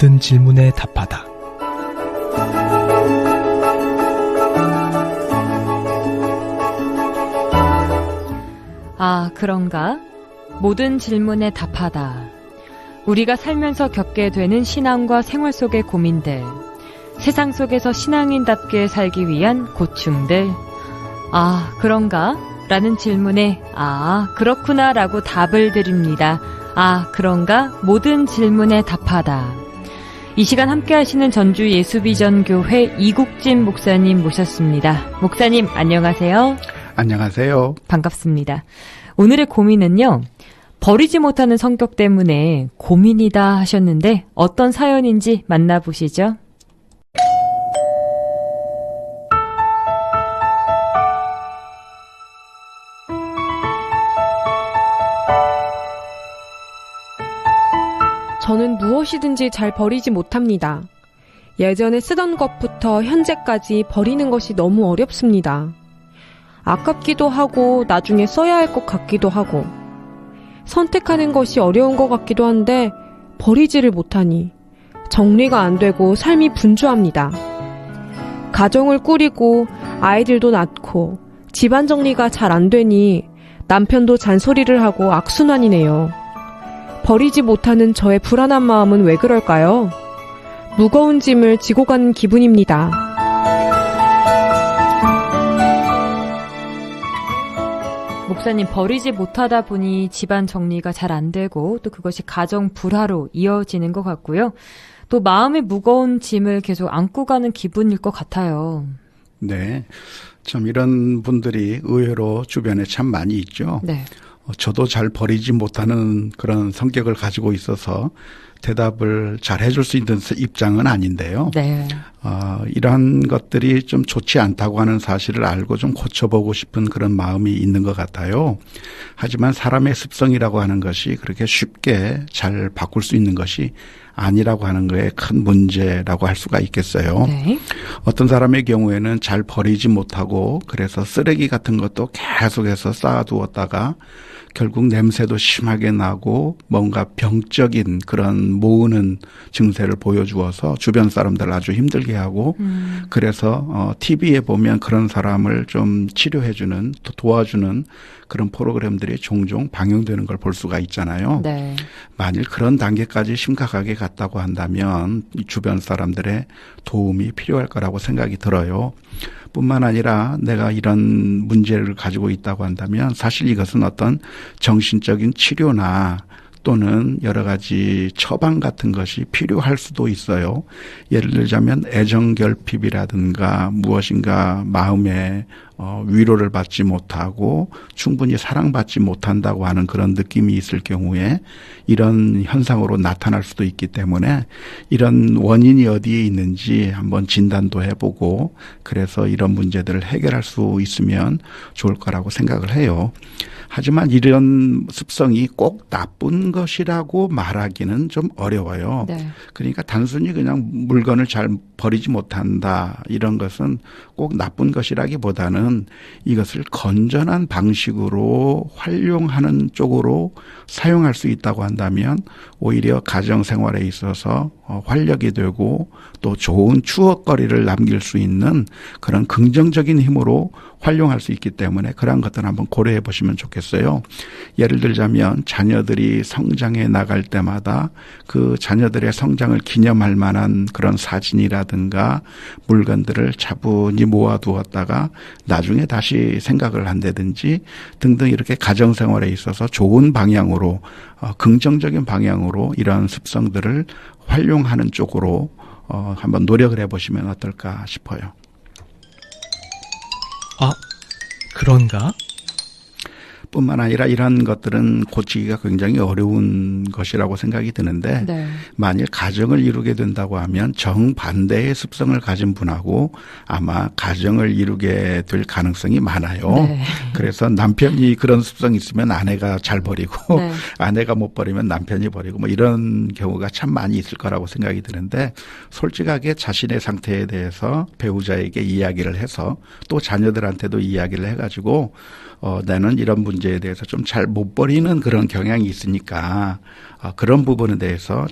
모든 질문에 답하다. 아, 그런가? 모든 질문에 답하다. 우리가 살면서 겪게 되는 신앙과 생활 속의 고민들, 세상 속에서 신앙인답게 살기 위한 고충들. 아, 그런가? 라는 질문에 아, 그렇구나 라고 답을 드립니다. 아, 그런가? 모든 질문에 답하다. 이 시간 함께 하시는 전주 예수비전교회 이국진 목사님 모셨습니다. 목사님, 안녕하세요. 안녕하세요. 반갑습니다. 오늘의 고민은요, 버리지 못하는 성격 때문에 고민이다 하셨는데 어떤 사연인지 만나보시죠. 저는 무엇이든지 잘 버리지 못합니다. 예전에 쓰던 것부터 현재까지 버리는 것이 너무 어렵습니다. 아깝기도 하고 나중에 써야 할 것 같기도 하고 선택하는 것이 어려운 것 같기도 한데 버리지를 못하니 정리가 안 되고 삶이 분주합니다. 가정을 꾸리고 아이들도 낳고 집안 정리가 잘 안 되니 남편도 잔소리를 하고 악순환이네요. 버리지 못하는 저의 불안한 마음은 왜 그럴까요? 무거운 짐을 지고 가는 기분입니다. 목사님, 버리지 못하다 보니 집안 정리가 잘 안 되고 또 그것이 가정 불화로 이어지는 것 같고요. 또 마음의 무거운 짐을 계속 안고 가는 기분일 것 같아요. 네, 참 이런 분들이 의외로 주변에 참 많이 있죠. 네. 저도 잘 버리지 못하는 그런 성격을 가지고 있어서 대답을 잘 해줄 수 있는 입장은 아닌데요. 네. 이런 것들이 좀 좋지 않다고 하는 사실을 알고 좀 고쳐보고 싶은 그런 마음이 있는 것 같아요. 하지만 사람의 습성이라고 하는 것이 그렇게 쉽게 잘 바꿀 수 있는 것이 아니라고 하는 거에 큰 문제라고 할 수가 있겠어요. 네. 어떤 사람의 경우에는 잘 버리지 못하고 그래서 쓰레기 같은 것도 계속해서 쌓아두었다가 결국 냄새도 심하게 나고 뭔가 병적인 그런 모으는 증세를 보여주어서 주변 사람들 아주 힘들게 하고 그래서 TV에 보면 그런 사람을 좀 치료해주는 또 도와주는 그런 프로그램들이 종종 방영되는 걸 볼 수가 있잖아요. 네. 만일 그런 단계까지 심각하게 갔다고 한다면 주변 사람들의 도움이 필요할 거라고 생각이 들어요. 뿐만 아니라 내가 이런 문제를 가지고 있다고 한다면 사실 이것은 어떤 정신적인 치료나 또는 여러 가지 처방 같은 것이 필요할 수도 있어요. 예를 들자면 애정결핍이라든가 무엇인가 마음에 위로를 받지 못하고 충분히 사랑받지 못한다고 하는 그런 느낌이 있을 경우에 이런 현상으로 나타날 수도 있기 때문에 이런 원인이 어디에 있는지 한번 진단도 해보고 그래서 이런 문제들을 해결할 수 있으면 좋을 거라고 생각을 해요. 하지만 이런 습성이 꼭 나쁜 것이라고 말하기는 좀 어려워요. 네. 그러니까 단순히 그냥 물건을 잘 버리지 못한다 이런 것은 꼭 나쁜 것이라기보다는 이것을 건전한 방식으로 활용하는 쪽으로 사용할 수 있다고 한다면 오히려 가정생활에 있어서 활력이 되고 또 좋은 추억거리를 남길 수 있는 그런 긍정적인 힘으로 활용할 수 있기 때문에 그런 것들을 한번 고려해 보시면 좋겠어요. 예를 들자면 자녀들이 성장해 나갈 때마다 그 자녀들의 성장을 기념할 만한 그런 사진이라든가 물건들을 차분히 모아두었다가 나중에 다시 생각을 한다든지 등등 이렇게 가정생활에 있어서 좋은 방향으로 긍정적인 방향으로 이런 습성들을 활용하는 쪽으로 한번 노력을 해보시면 어떨까 싶어요. 아, 그런가? 뿐만 아니라 이런 것들은 고치기가 굉장히 어려운 것이라고 생각이 드는데 네. 만일 가정을 이루게 된다고 하면 정반대의 습성을 가진 분하고 아마 가정을 이루게 될 가능성이 많아요. 네. 그래서 남편이 그런 습성이 있으면 아내가 잘 버리고 네. 아내가 못 버리면 남편이 버리고 뭐 이런 경우가 참 많이 있을 거라고 생각이 드는데 솔직하게 자신의 상태에 대해서 배우자에게 이야기를 해서 또 자녀들한테도 이야기를 해가지고 나는 이런 문제 문제에 대해서 좀 잘 못 버리는 그런 경향이 있으니까 그런 부분에 대해서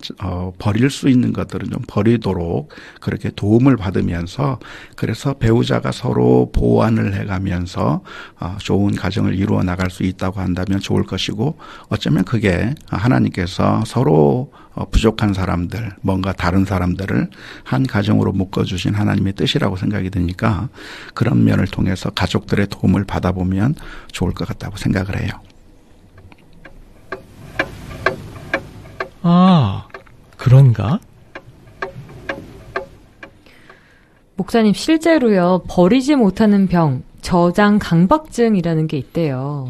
버릴 수 있는 것들은 좀 버리도록 그렇게 도움을 받으면서 그래서 배우자가 서로 보완을 해가면서 좋은 가정을 이루어 나갈 수 있다고 한다면 좋을 것이고 어쩌면 그게 하나님께서 서로 부족한 사람들, 뭔가 다른 사람들을 한 가정으로 묶어주신 하나님의 뜻이라고 생각이 드니까 그런 면을 통해서 가족들의 도움을 받아보면 좋을 것 같다고 생각을 해요. 아, 그런가? 목사님, 실제로요, 버리지 못하는 병, 저장 강박증이라는 게 있대요.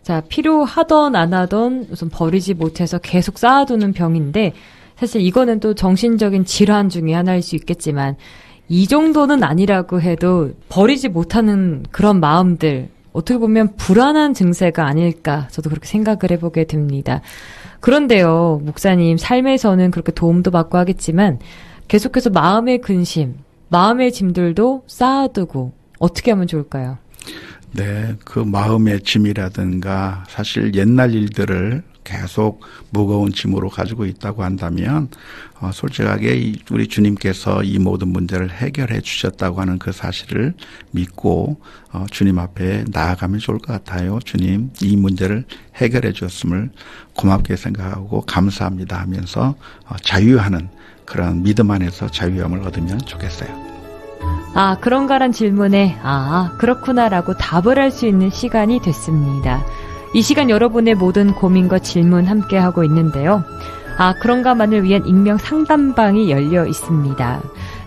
자, 필요하던 안 하던 우선 버리지 못해서 계속 쌓아두는 병인데, 사실 이거는 또 정신적인 질환 중에 하나일 수 있겠지만, 이 정도는 아니라고 해도 버리지 못하는 그런 마음들, 어떻게 보면 불안한 증세가 아닐까, 저도 그렇게 생각을 해보게 됩니다. 그런데요, 목사님, 삶에서는 그렇게 도움도 받고 하겠지만, 계속해서 마음의 근심, 마음의 짐들도 쌓아두고, 어떻게 하면 좋을까요? 네, 그 마음의 짐이라든가 사실 옛날 일들을 계속 무거운 짐으로 가지고 있다고 한다면 솔직하게 우리 주님께서 이 모든 문제를 해결해 주셨다고 하는 그 사실을 믿고 주님 앞에 나아가면 좋을 것 같아요. 주님, 이 문제를 해결해 주었음을 고맙게 생각하고 감사합니다 하면서 자유하는 그런 믿음 안에서 자유함을 얻으면 좋겠어요. 아, 그런가란 질문에 그렇구나라고 답을 할 수 있는 시간이 됐습니다. 이 시간 여러분의 모든 고민과 질문 함께 하고 있는데요. 그런가만을 위한 익명 상담방이 열려 있습니다.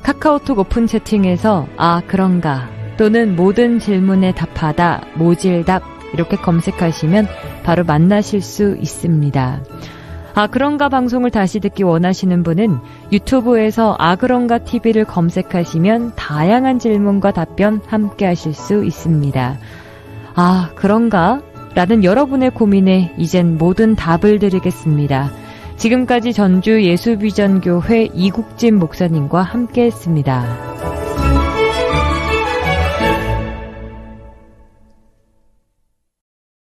카카오톡 오픈 채팅에서 그런가 또는 모든 질문에 답하다, 모질답 이렇게 검색하시면 바로 만나실 수 있습니다. 그런가 방송을 다시 듣기 원하시는 분은 유튜브에서 그런가 TV를 검색하시면 다양한 질문과 답변 함께 하실 수 있습니다. 그런가? 라는 여러분의 고민에 이젠 모든 답을 드리겠습니다. 지금까지 전주 예수비전교회 이국진 목사님과 함께 했습니다.